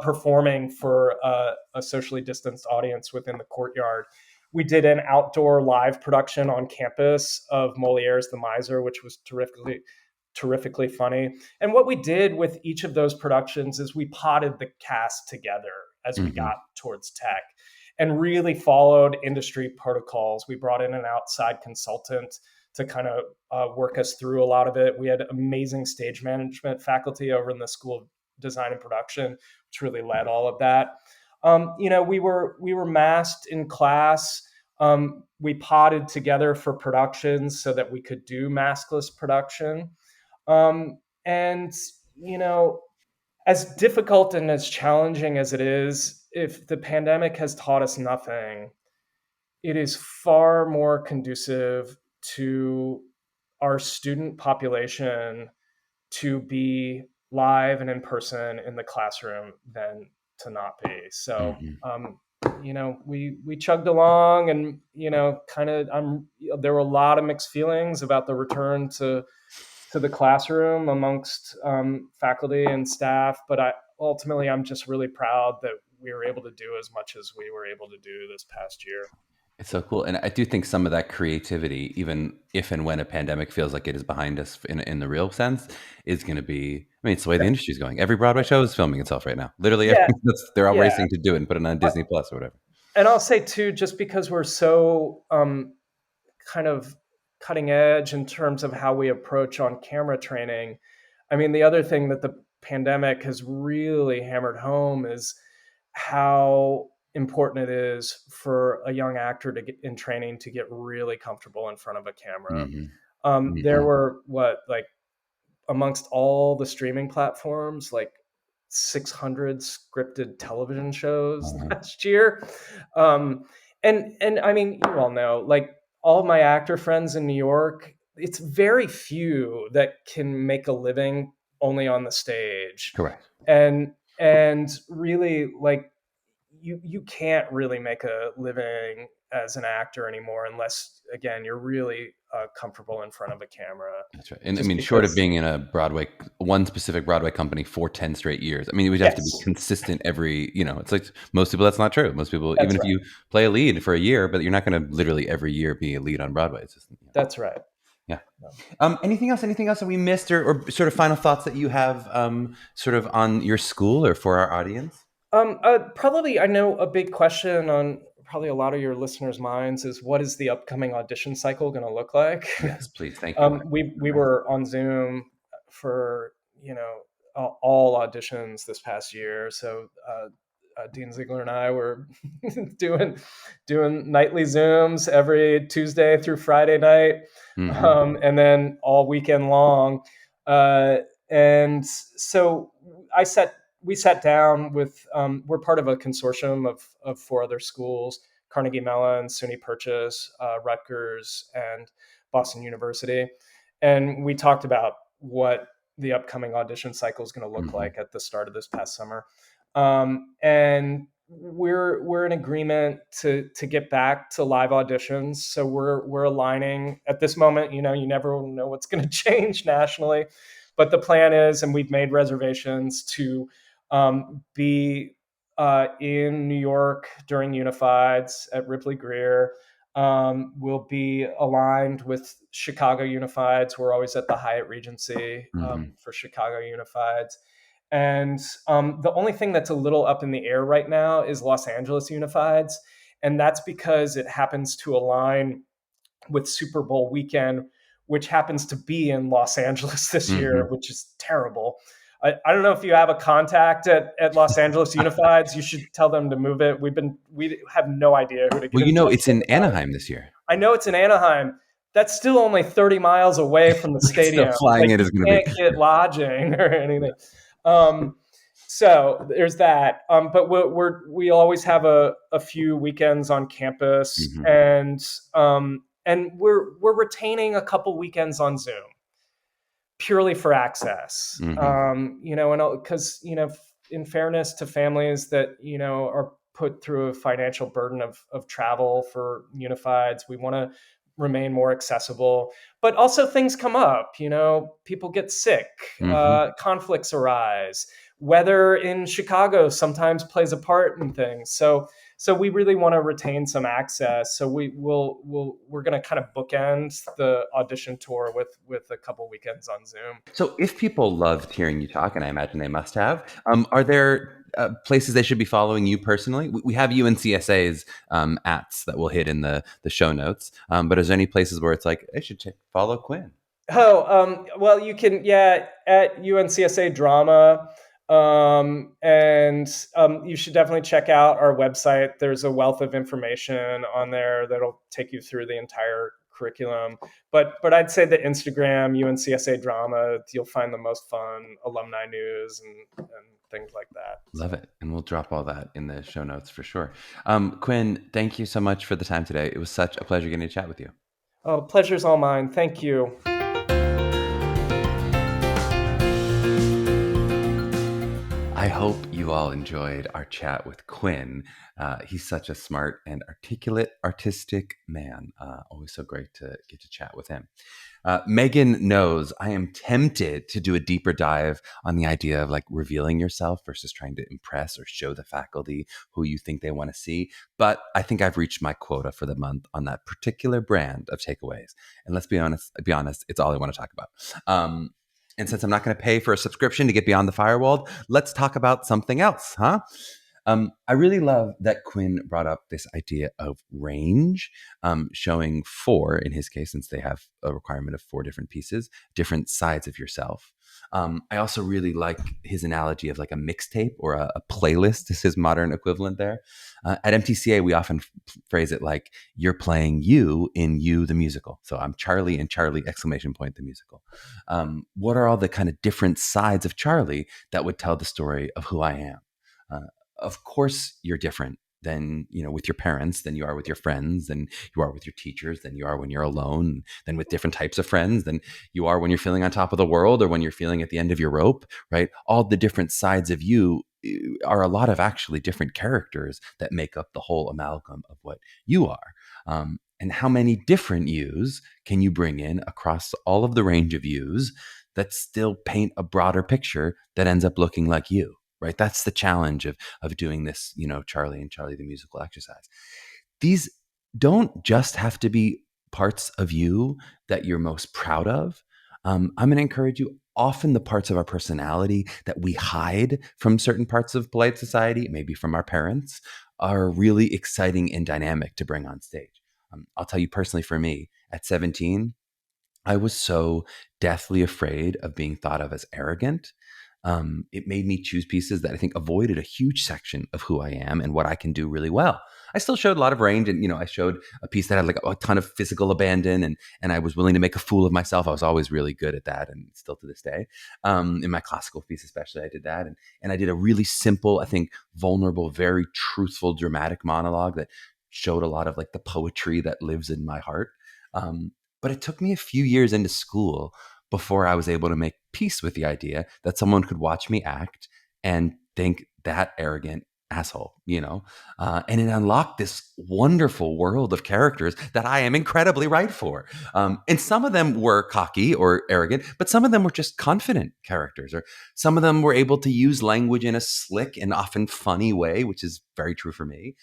performing for a socially distanced audience within the courtyard. We did an outdoor live production on campus of Moliere's The Miser, which was terrifically funny. And what we did with each of those productions is we potted the cast together as we got towards tech and really followed industry protocols. We brought in an outside consultant to kind of work us through a lot of it. We had amazing stage management faculty over in the School of Design and Production, which really led all of that. We were masked in class. We potted together for productions so that we could do maskless production. And, as difficult and as challenging as it is, if the pandemic has taught us nothing, it is far more conducive to our student population to be live and in person in the classroom than to not be. So, we chugged along, and there were a lot of mixed feelings about the return to the classroom amongst faculty and staff, but I'm just really proud that we were able to do as much as we were able to do this past year. It's so cool. And I do think some of that creativity, even if and when a pandemic feels like it is behind us in the real sense, is going to be, it's the way the industry is going. Every Broadway show is filming itself right now. Literally, they're all racing to do it and put it on Disney Plus or whatever. And I'll say too, just because we're so kind of cutting edge in terms of how we approach on camera training, the other thing that the pandemic has really hammered home is how important it is for a young actor to get in training to get really comfortable in front of a camera. There were amongst all the streaming platforms, 600 scripted television shows last year. And you all know, all of my actor friends in New York, it's very few that can make a living only on the stage. Correct. And really, you can't really make a living as an actor anymore unless, again, you're really comfortable in front of a camera. That's right. And short of being in one specific Broadway company for 10 straight years, we would have to be consistent every, it's like most people, that's not true. Most people, even if you play a lead for a year, but you're not going to literally every year be a lead on Broadway. It's just, That's right. Yeah. Anything else that we missed or sort of final thoughts that you have sort of on your school or for our audience? Probably, I know a big question on probably a lot of your listeners' minds is, what is the upcoming audition cycle going to look like? Yes, please. Thank you. We were on Zoom for, all auditions this past year. So Dean Ziegler and I were doing nightly Zooms every Tuesday through Friday night, and then all weekend long. And so we sat down with, we're part of a consortium of 4 other schools: Carnegie Mellon, SUNY Purchase, Rutgers, and Boston University. And we talked about what the upcoming audition cycle is going to look like at the start of this past summer. And we're in agreement to get back to live auditions. So we're aligning at this moment. You never know what's going to change nationally, but the plan is, and we've made reservations to be in New York during Unifieds at Ripley Greer. We'll be aligned with Chicago Unifieds. We're always at the Hyatt Regency for Chicago Unifieds. And the only thing that's a little up in the air right now is Los Angeles Unifieds. And that's because it happens to align with Super Bowl weekend, which happens to be in Los Angeles this year, which is terrible. I don't know if you have a contact at Los Angeles Unifieds. You should tell them to move it. We have no idea who to get Well, in touch it's with in about it. Anaheim this year. I know it's in Anaheim. That's still only 30 miles away from the So stadium. flying Like, it you is going to can't be. get lodging or anything. So there's that. But we always have a few weekends on campus, Mhm. and we're retaining a couple weekends on Zoom purely for access. Mhm. And because in fairness to families that are put through a financial burden of travel for Unifieds, we want to remain more accessible. But also things come up. People get sick, Mhm. conflicts arise. Weather in Chicago sometimes plays a part in things. So we really want to retain some access. So we're going to kind of bookend the audition tour with a couple weekends on Zoom. So if people loved hearing you talk, and I imagine they must have, are there places they should be following you personally? We have UNCSA's ats that we'll hit in the show notes. But is there any places where it's like, I should follow Quinn? Well, you can, at UNCSA Drama. And you should definitely check out our website. There's a wealth of information on there that'll take you through the entire curriculum. But I'd say the Instagram, UNCSA Drama, you'll find the most fun alumni news and things like that. Love it. And we'll drop all that in the show notes for sure. Quinn, thank you so much for the time today. It was such a pleasure getting to chat with you. Oh, pleasure's all mine. Thank you. I hope you all enjoyed our chat with Quinn. He's such a smart and articulate, artistic man. Always so great to get to chat with him. Meghan knows I am tempted to do a deeper dive on the idea of like revealing yourself versus trying to impress or show the faculty who you think they want to see. But I think I've reached my quota for the month on that particular brand of takeaways. And let's be honest, it's all I want to talk about. And since I'm not going to pay for a subscription to get beyond the firewall, let's talk about something else, huh? I really love that Quinn brought up this idea of range, showing four, in his case, since they have a requirement of four different pieces, different sides of yourself. I also really like his analogy of like a mixtape or a playlist is his modern equivalent there. At MTCA, we often phrase it like you're playing you in You, the musical. So I'm Charlie and Charlie, ! The musical. What are all the kind of different sides of Charlie that would tell the story of who I am? Of course, you're different than with your parents than you are with your friends, than you are with your teachers, than you are when you're alone, than with different types of friends, than you are when you're feeling on top of the world or when you're feeling at the end of your rope, right? All the different sides of you are a lot of actually different characters that make up the whole amalgam of what you are. And how many different yous can you bring in across all of the range of yous that still paint a broader picture that ends up looking like you? Right. That's the challenge of doing this, Charlie and Charlie the musical exercise. These don't just have to be parts of you that you're most proud of. I'm going to encourage you. Often the parts of our personality that we hide from certain parts of polite society, maybe from our parents, are really exciting and dynamic to bring on stage. I'll tell you personally, for me, at 17, I was so deathly afraid of being thought of as arrogant. It made me choose pieces that I think avoided a huge section of who I am and what I can do really well. I still showed a lot of range, and I showed a piece that had like a ton of physical abandon, and I was willing to make a fool of myself. I was always really good at that, and still to this day. In my classical piece, especially, I did that, and I did a really simple, I think, vulnerable, very truthful, dramatic monologue that showed a lot of like the poetry that lives in my heart. But it took me a few years into school before I was able to make peace with the idea that someone could watch me act and think that arrogant asshole, and it unlocked this wonderful world of characters that I am incredibly right for. And some of them were cocky or arrogant, but some of them were just confident characters, or some of them were able to use language in a slick and often funny way, which is very true for me.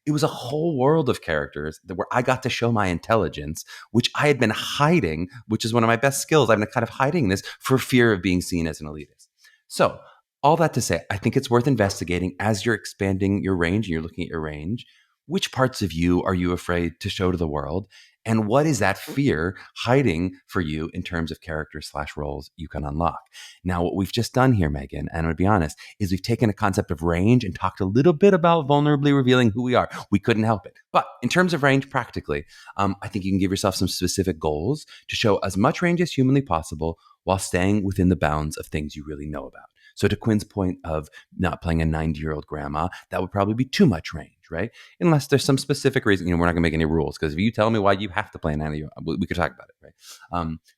It was a whole world of characters where I got to show my intelligence, which I had been hiding, which is one of my best skills. I've been kind of hiding this for fear of being seen as an elitist. So all that to say, I think it's worth investigating as you're expanding your range and you're looking at your range. which parts of you are you afraid to show to the world? And what is that fear hiding for you in terms of characters/roles you can unlock? Now, what we've just done here, Meghan, and I'm going to be honest, is we've taken a concept of range and talked a little bit about vulnerably revealing who we are. We couldn't help it. But in terms of range, practically, I think you can give yourself some specific goals to show as much range as humanly possible while staying within the bounds of things you really know about. So to Quin's point of not playing a 90-year-old grandma, that would probably be too much range, right? Unless there's some specific reason, we're not going to make any rules, because if you tell me why you have to play a 90-year-old, we could talk about it, right?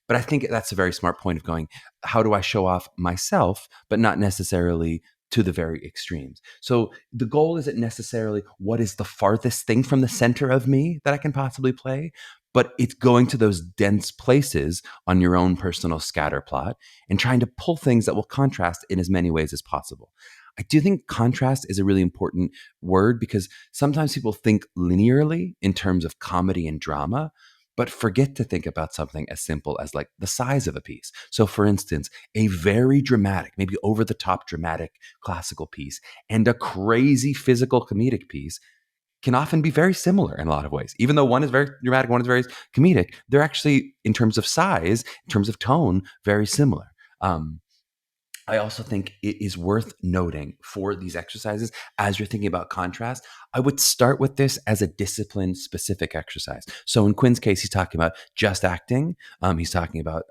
But I think that's a very smart point of going, how do I show off myself, but not necessarily to the very extremes? So the goal isn't necessarily what is the farthest thing from the center of me that I can possibly play, but it's going to those dense places on your own personal scatter plot and trying to pull things that will contrast in as many ways as possible. I do think contrast is a really important word, because sometimes people think linearly in terms of comedy and drama, but forget to think about something as simple as like the size of a piece. So for instance, a very dramatic, maybe over the top dramatic classical piece and a crazy physical comedic piece can often be very similar in a lot of ways. Even though one is very dramatic, one is very comedic, they're actually, in terms of size, in terms of tone, very similar. I also think it is worth noting for these exercises, as you're thinking about contrast, I would start with this as a discipline-specific exercise. So in Quin's case, he's talking about just acting. He's talking about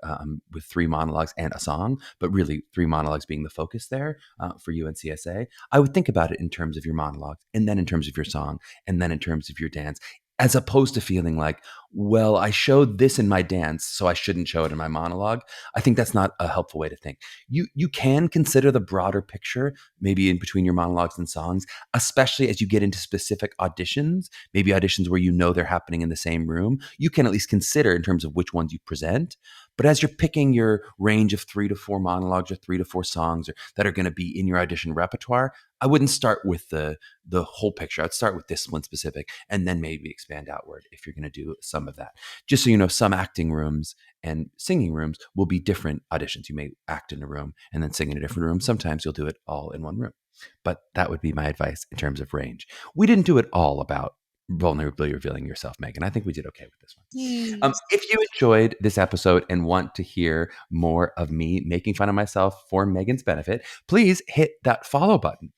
with 3 monologues and a song, but really 3 monologues being the focus there for you and CSA. I would think about it in terms of your monologues, and then in terms of your song, and then in terms of your dance, as opposed to feeling like, well, I showed this in my dance, so I shouldn't show it in my monologue. I think that's not a helpful way to think. You can consider the broader picture, maybe in between your monologues and songs, especially as you get into specific auditions, maybe auditions where they're happening in the same room. You can at least consider in terms of which ones you present. But as you're picking your range of 3 to 4 monologues or 3 to 4 songs that are going to be in your audition repertoire, I wouldn't start with the whole picture. I'd start with discipline specific and then maybe expand outward if you're going to do some of that. Just so you know, some acting rooms and singing rooms will be different auditions. You may act in a room and then sing in a different room. Sometimes you'll do it all in one room. But that would be my advice in terms of range. We didn't do it all about vulnerably revealing yourself, Meghan. I think we did okay with this one. If you enjoyed this episode and want to hear more of me making fun of myself for Meghan's benefit, please hit that follow button.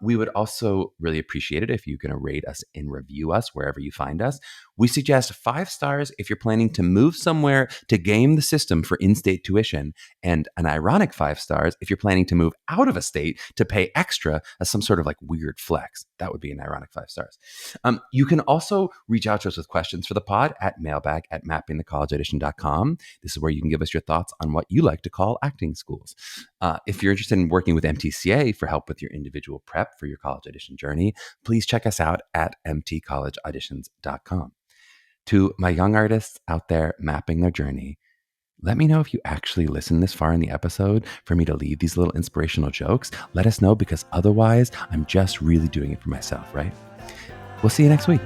We would also really appreciate it if you can rate us and review us wherever you find us. We suggest 5 stars if you're planning to move somewhere to game the system for in-state tuition, and an ironic 5 stars if you're planning to move out of a state to pay extra as some sort of like weird flex. That would be an ironic 5 stars. You can also reach out to us with questions for the pod at mailbag@mappingthecollegeaudition.com. This is where you can give us your thoughts on what you like to call acting schools. If you're interested in working with MTCA for help with your individual prep for your college audition journey, please check us out at mtcollegeauditions.com. To my young artists out there mapping their journey, let me know if you actually listen this far in the episode for me to leave these little inspirational jokes. Let us know, because otherwise I'm just really doing it for myself, right? We'll see you next week.